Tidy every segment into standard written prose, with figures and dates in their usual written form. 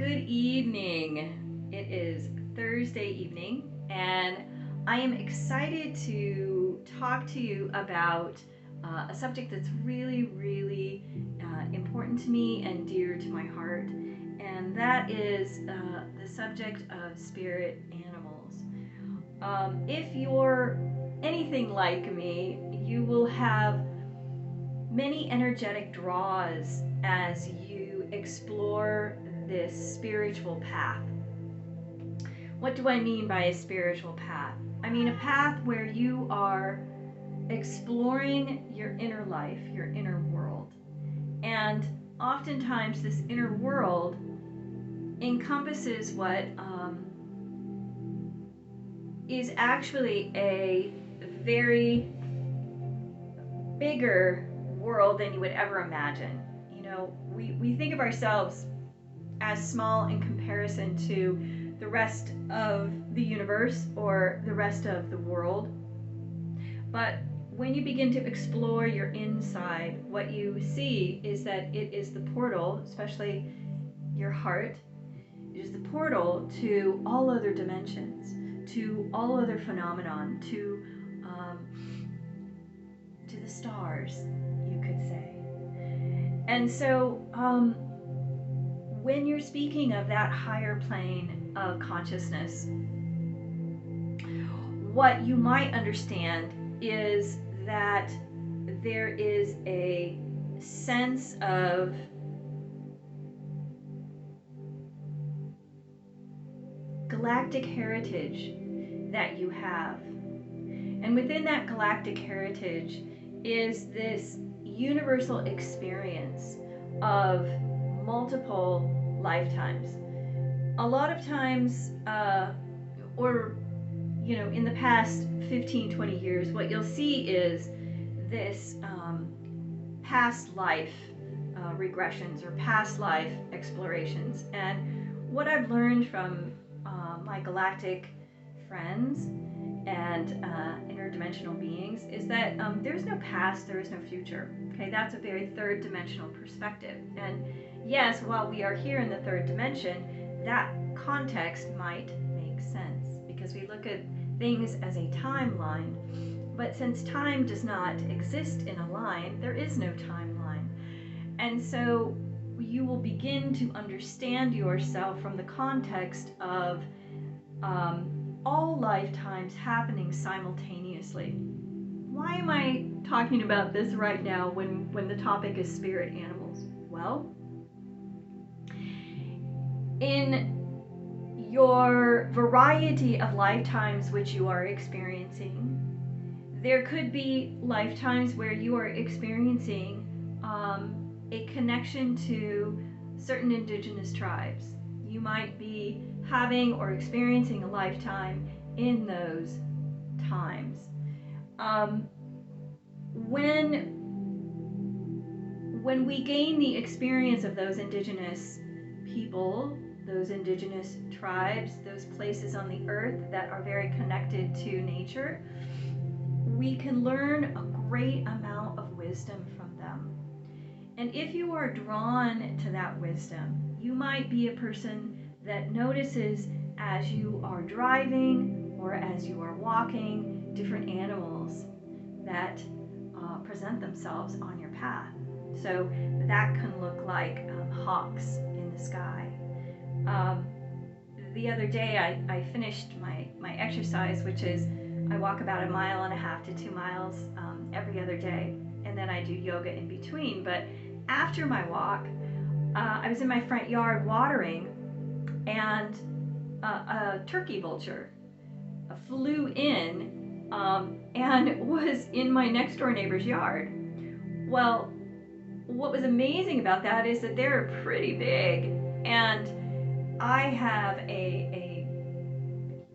Good evening. It is Thursday evening, and I am excited to talk to you about a subject that's really important to me and dear to my heart, and that is the subject of spirit animals. If you're anything like me, you will have many energetic draws as you explore this spiritual path. What do I mean by a spiritual path? I mean a path where you are exploring your inner life, your inner world. And oftentimes, this inner world encompasses what is actually a very bigger world than you would ever imagine. You know, we think of ourselves as small in comparison to the rest of the universe or the rest of the world. But when you begin to explore your inside, what you see is that it is the portal, especially your heart, it is the portal to all other dimensions, to all other phenomenon, to the stars, you could say. And so, when you're speaking of that higher plane of consciousness, what you might understand is that there is a sense of galactic heritage that you have. And within that galactic heritage is this universal experience of multiple lifetimes. A lot of times, or in the past 15, 20 years, what you'll see is this past life regressions or past life explorations. And what I've learned from my galactic friends and interdimensional beings is that there's no past, there is no future. Okay, that's a very third dimensional perspective. And yes, while we are here in the third dimension, that context might make sense because we look at things as a timeline. But since time does not exist in a line, there is no timeline. And so you will begin to understand yourself from the context of all lifetimes happening simultaneously. Why am I talking about this right now when the topic is spirit animals? Well, in your variety of lifetimes which you are experiencing, there could be lifetimes where you are experiencing a connection to certain indigenous tribes. You might be having or experiencing a lifetime in those times. When we gain the experience of those indigenous people, those indigenous tribes, those places on the earth that are very connected to nature, we can learn a great amount of wisdom from them. And if you are drawn to that wisdom, you might be a person that notices as you are driving or as you are walking different animals that present themselves on your path. So that can look like hawks in the sky. The other day I finished my exercise, which is I walk about 1.5 miles to 2 miles every other day, and then I do yoga in between. But after my walk, I was in my front yard watering, and a turkey vulture flew in and was in my next door neighbor's yard. Well, what was amazing about that is that they're pretty big, and I have a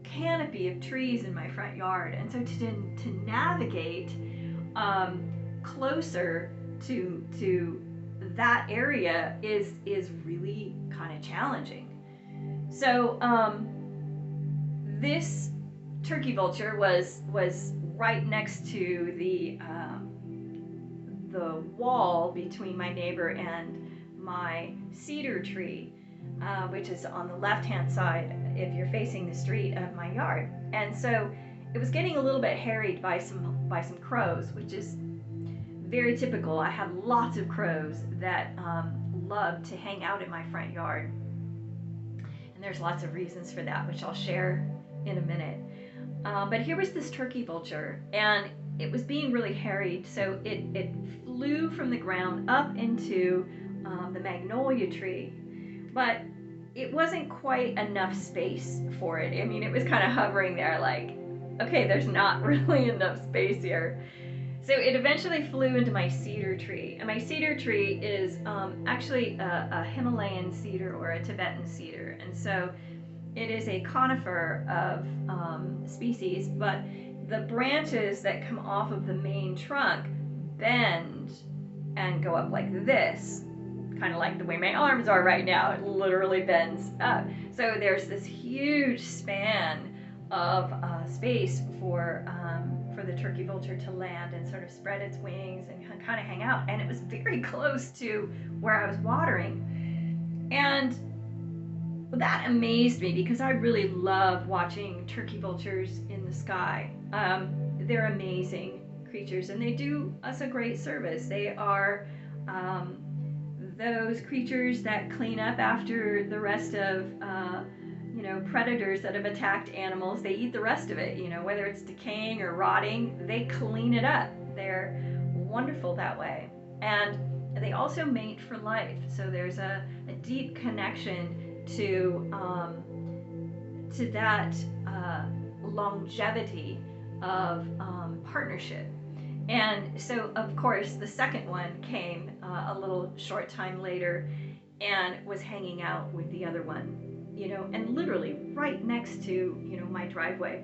canopy of trees in my front yard, and so to navigate closer to that area is really kind of challenging. So this turkey vulture was right next to the wall between my neighbor and my cedar tree. which is on the left-hand side if you're facing the street of my yard. And so it was getting a little bit harried by some crows, which is very typical. I have lots of crows that love to hang out in my front yard. And there's lots of reasons for that, which I'll share in a minute. But here was this turkey vulture, and it was being really harried, so it flew from the ground up into the magnolia tree, but it wasn't quite enough space for it. I mean, it was kind of hovering there like, okay, there's not really enough space here. So it eventually flew into my cedar tree, and my cedar tree is actually a Himalayan cedar or a Tibetan cedar, and so it is a conifer of species, but the branches that come off of the main trunk bend and go up like this, kind of like the way my arms are right now. It literally bends up. So there's this huge span of space for the turkey vulture to land and sort of spread its wings and kind of hang out. And it was very close to where I was watering. And that amazed me because I really love watching turkey vultures in the sky. They're amazing creatures, and they do us a great service. They are those creatures that clean up after the rest of predators that have attacked animals. They eat the rest of it, whether it's decaying or rotting, they clean it up. They're wonderful that way. And they also mate for life, so there's a deep connection to that longevity of partnership. And so, of course, the second one came a little short time later and was hanging out with the other one, and literally right next to, my driveway.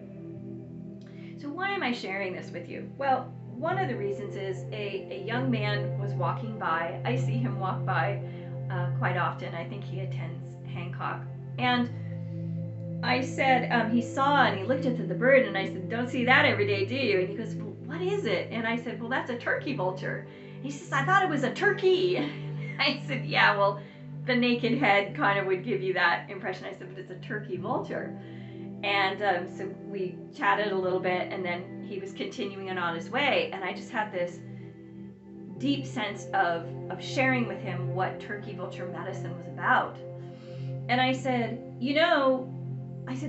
So why am I sharing this with you? Well, one of the reasons is a young man was walking by. I see him walk by quite often. I think he attends Hancock. And I said, he saw and he looked at the bird, and I said, don't see that every day, do you? And he goes, well, what is it? And I said, well, that's a turkey vulture. He says, I thought it was a turkey. I said, yeah, well, the naked head kind of would give you that impression. I said, but it's a turkey vulture. And so we chatted a little bit, and then he was continuing on his way, and I just had this deep sense of sharing with him what turkey vulture medicine was about. And I said,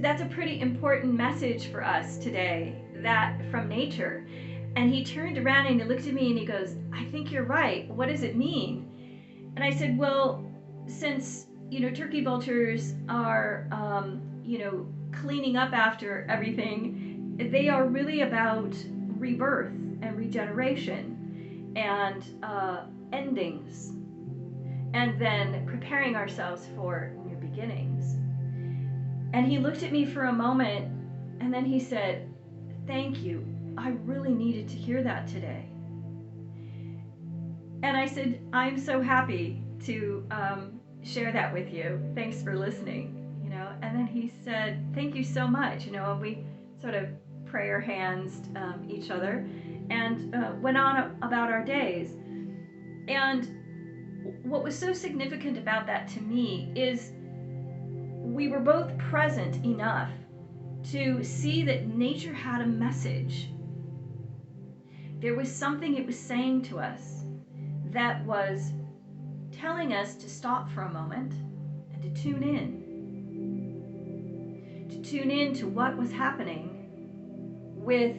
that's a pretty important message for us today, that from nature. And he turned around and he looked at me and he goes, I think you're right. What does it mean? And I said, well, since, turkey vultures are, cleaning up after everything, they are really about rebirth and regeneration and endings, and then preparing ourselves for new beginnings. And he looked at me for a moment, and then he said, thank you. I really needed to hear that today. And I said, I'm so happy to share that with you. Thanks for listening. And then he said, thank you so much. And we sort of prayer hands each other and went on about our days. And what was so significant about that to me is we were both present enough to see that nature had a message. There was something it was saying to us that was telling us to stop for a moment and to tune in. To tune in to what was happening with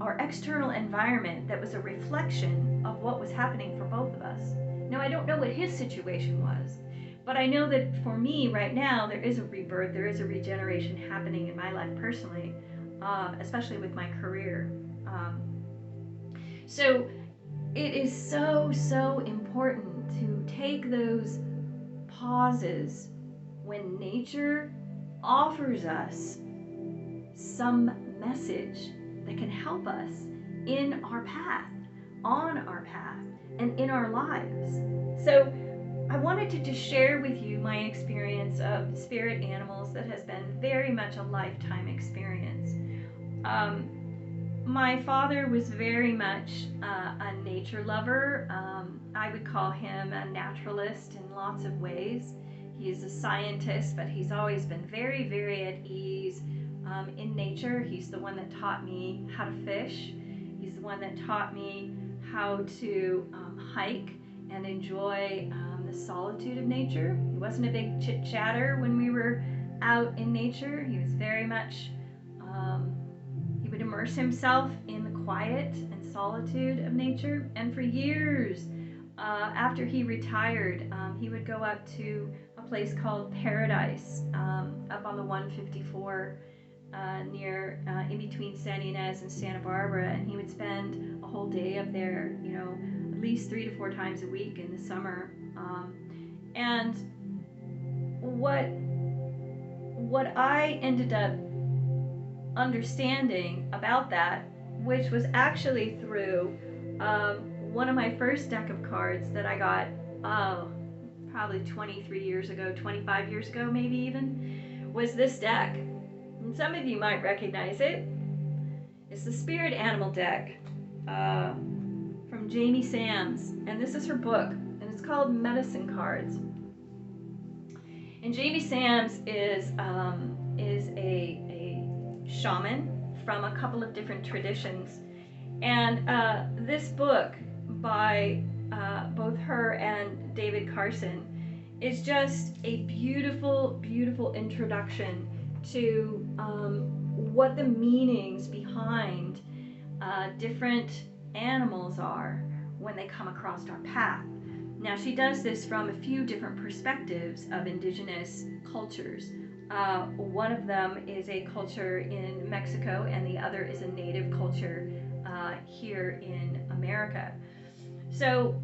our external environment that was a reflection of what was happening for both of us. Now, I don't know what his situation was, but I know that for me right now, there is a rebirth, there is a regeneration happening in my life personally, especially with my career. So it is so, so important to take those pauses when nature offers us some message that can help us in our path, on our path, and in our lives. So I wanted to just share with you my experience of spirit animals that has been very much a lifetime experience. My father was very much a nature lover. I would call him a naturalist in lots of ways. He's a scientist, but he's always been very, very at ease in nature. He's the one that taught me how to fish. He's the one that taught me how to hike and enjoy the solitude of nature. He wasn't a big chit-chatter when we were out in nature. He was very much, he would immerse himself in the quiet and solitude of nature. And for years after he retired, he would go up to a place called Paradise up on the 154 near in between San Ynez and Santa Barbara, and he would spend a whole day up there, you know, at least 3 to 4 times a week in the summer. And what I ended up understanding about that, which was actually through one of my first deck of cards that I got probably 23 years ago, 25 years ago maybe even, was this deck. And some of you might recognize it. It's the Spirit Animal deck from Jamie Sams, and this is her book, and it's called Medicine Cards. And Jamie Sams is a shaman from a couple of different traditions, and this book by both her and David Carson is just a beautiful, beautiful introduction to what the meanings behind different animals are when they come across our path. Now, she does this from a few different perspectives of indigenous cultures. One of them is a culture in Mexico, and the other is a native culture here in America. So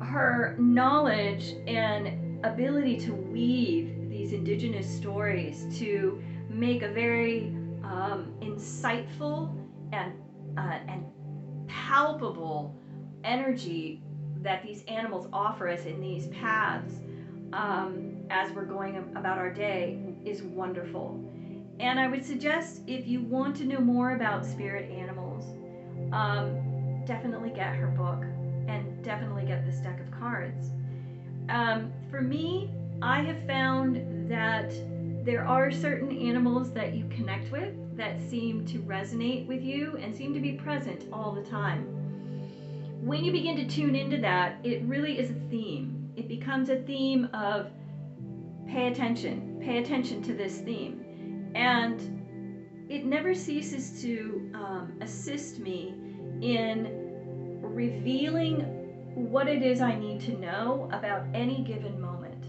her knowledge and ability to weave these indigenous stories to make a very insightful and palpable energy that these animals offer us in these paths as we're going about our day is wonderful. And I would suggest, if you want to know more about spirit animals, definitely get her book and definitely get this deck of cards. For me, I have found that there are certain animals that you connect with that seem to resonate with you and seem to be present all the time. When you begin to tune into that, it really is a theme. It becomes a theme of pay attention to this theme. And it never ceases to assist me in revealing what it is I need to know about any given moment.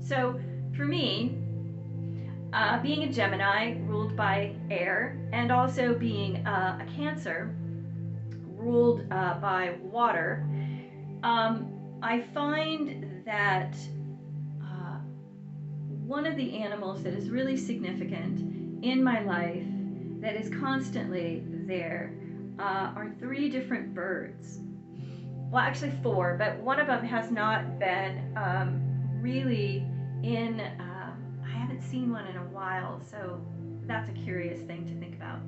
So for me, being a Gemini ruled by air, and also being a Cancer ruled by water, I find that one of the animals that is really significant in my life, that is constantly there, are 3 different birds. Well, actually 4, but one of them has not been really in, I haven't seen one in a while, so that's a curious thing to think about.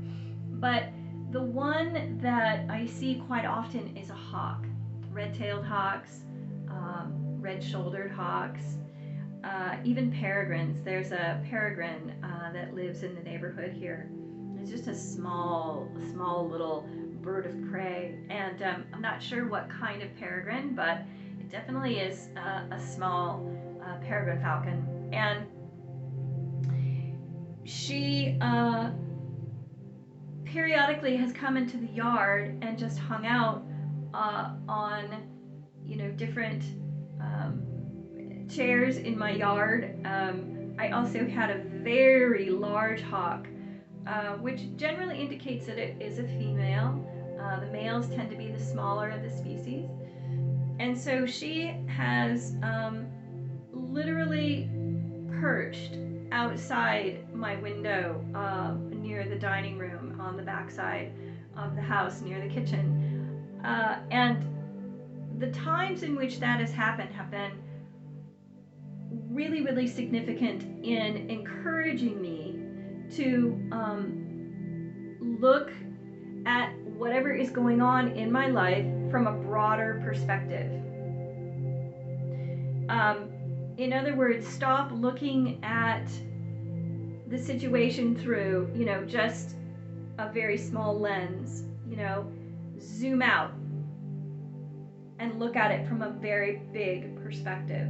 But the one that I see quite often is a hawk. Red-tailed hawks, red-shouldered hawks, even peregrines. There's a peregrine that lives in the neighborhood here. It's just a small little bird of prey, and I'm not sure what kind of peregrine, but it definitely is a small peregrine falcon. And she periodically has come into the yard and just hung out on, you know, different chairs in my yard. I also had a very large hawk, which generally indicates that it is a female. The males tend to be the smaller of the species. And so she has literally perched outside my window near the dining room on the backside of the house near the kitchen. And the times in which that has happened have been really, really significant in encouraging me to look at whatever is going on in my life from a broader perspective. In other words, stop looking at the situation through, just a very small lens. Zoom out and look at it from a very big perspective.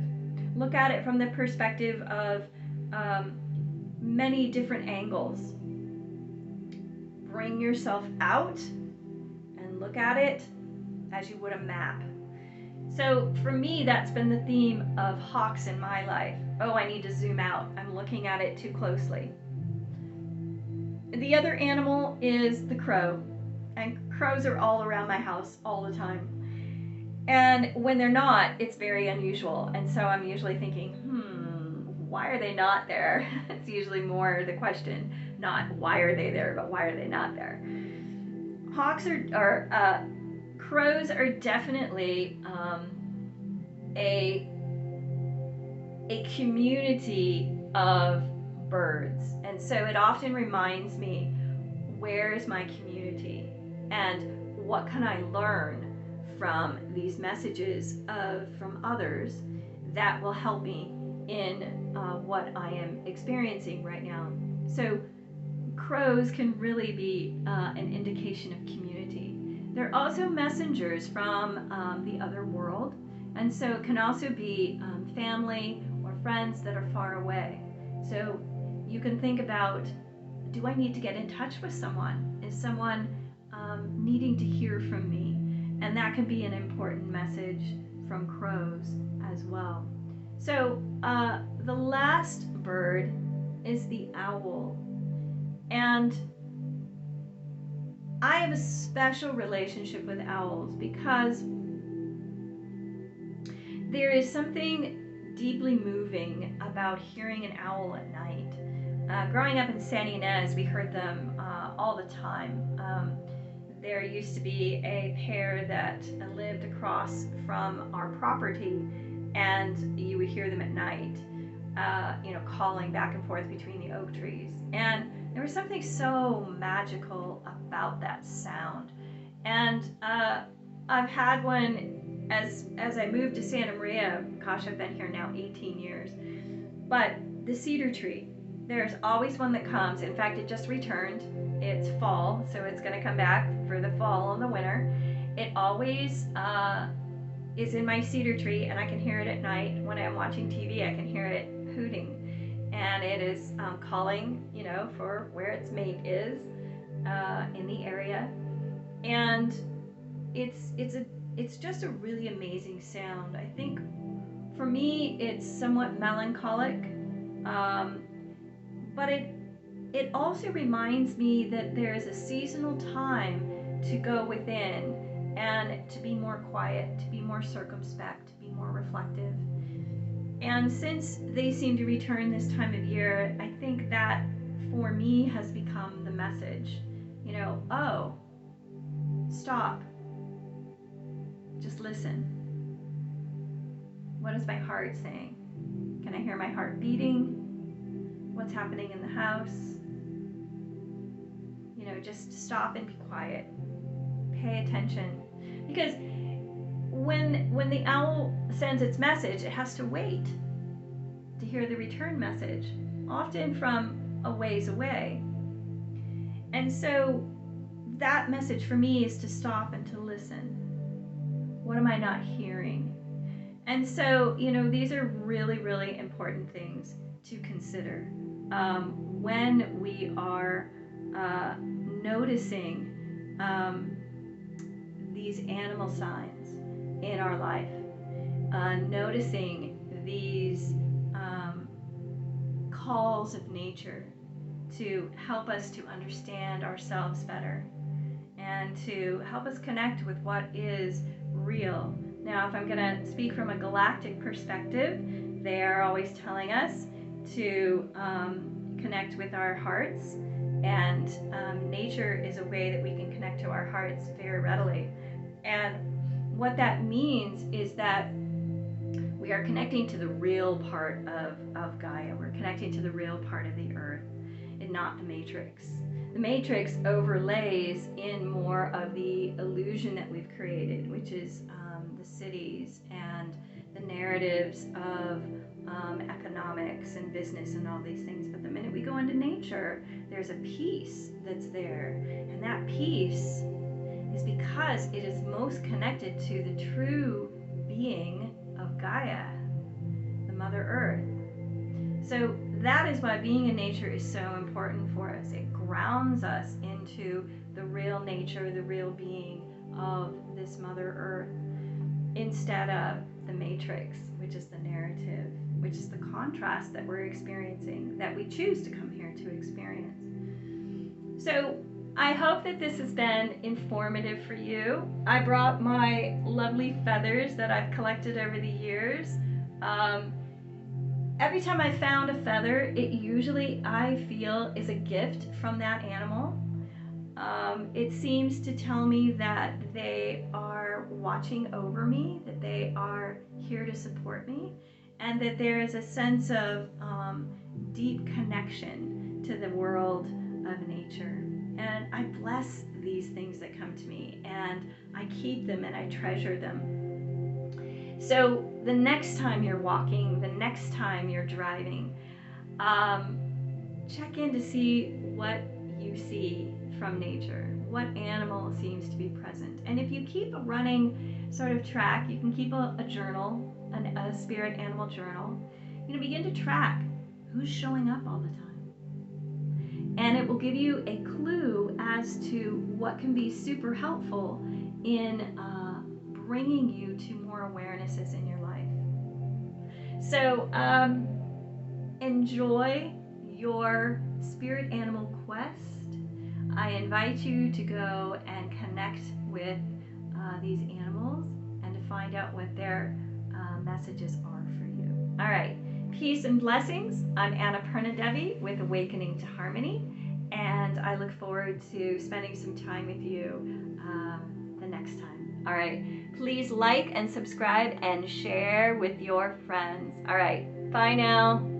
Look at it from the perspective of many different angles. Bring yourself out and look at it as you would a map. So for me, that's been the theme of hawks in my life. Oh, I need to zoom out. I'm looking at it too closely. The other animal is the crow. And crows are all around my house all the time. And when they're not, it's very unusual. And so I'm usually thinking, why are they not there? It's usually more the question, not why are they there, but why are they not there? Crows are definitely a community of birds. And so it often reminds me, where is my community? And what can I learn from these messages from others that will help me in what I am experiencing right now? So crows can really be an indication of community. They're also messengers from the other world, and so it can also be family or friends that are far away. So you can think about, do I need to get in touch with someone? Is someone needing to hear from me? And that can be an important message from crows as well. So the last bird is the owl. And I have a special relationship with owls because there is something deeply moving about hearing an owl at night. Growing up in San Ynez, we heard them all the time. There used to be a pair that lived across from our property, and you would hear them at night, calling back and forth between the oak trees. And there was something so magical about that sound. And I've had one as I moved to Santa Maria. Gosh, I've been here now 18 years. But the cedar tree, there's always one that comes. In fact, it just returned. It's fall, so it's going to come back for the fall and the winter. It always is in my cedar tree, and I can hear it at night. When I'm watching TV, I can hear it hooting. And it is calling, for where its mate is in the area. And it's just a really amazing sound. I think for me, it's somewhat melancholic, but it also reminds me that there is a seasonal time to go within and to be more quiet, to be more circumspect, to be more reflective. And since they seem to return this time of year, I think that for me has become the message. Oh, stop. Just listen. What is my heart saying? Can I hear my heart beating? What's happening in the house? Just stop and be quiet. Pay attention. Because when the owl sends its message, it has to wait to hear the return message, often from a ways away. And so that message for me is to stop and to listen. What am I not hearing? And so, these are really, really important things to consider when we are noticing these animal signs in our life, noticing these calls of nature to help us to understand ourselves better and to help us connect with what is real. Now, if I'm going to speak from a galactic perspective, they are always telling us to connect with our hearts, and nature is a way that we can connect to our hearts very readily. And what that means is that we are connecting to the real part of Gaia. We're connecting to the real part of the earth and not the matrix. The matrix overlays in more of the illusion that we've created, which is the cities and the narratives of economics and business and all these things. But the minute we go into nature, there's a peace that's there. And that peace is because it is most connected to the true being of Gaia, the Mother Earth. So that is why being in nature is so important for us. It grounds us into the real nature, the real being of this Mother Earth, instead of the matrix, which is the narrative, which is the contrast that we're experiencing, that we choose to come here to experience. So I hope that this has been informative for you. I brought my lovely feathers that I've collected over the years. Every time I found a feather, it usually, I feel, is a gift from that animal. It seems to tell me that they are watching over me, that they are here to support me, and that there is a sense of deep connection to the world of nature. And I bless these things that come to me, and I keep them and I treasure them. So the next time you're walking, the next time you're driving, check in to see what you see from nature, what animal seems to be present. And if you keep a running sort of track, you can keep a journal, a spirit animal journal, begin to track who's showing up all the time. And it will give you a clue as to what can be super helpful in bringing you to more awarenesses in your life. So enjoy your spirit animal quest. I invite you to go and connect with these animals and to find out what their messages are for you. All right, peace and blessings. I'm Annapurna Devi with Awakening to Harmony, and I look forward to spending some time with you the next time. All right, please like and subscribe and share with your friends. All right, bye now.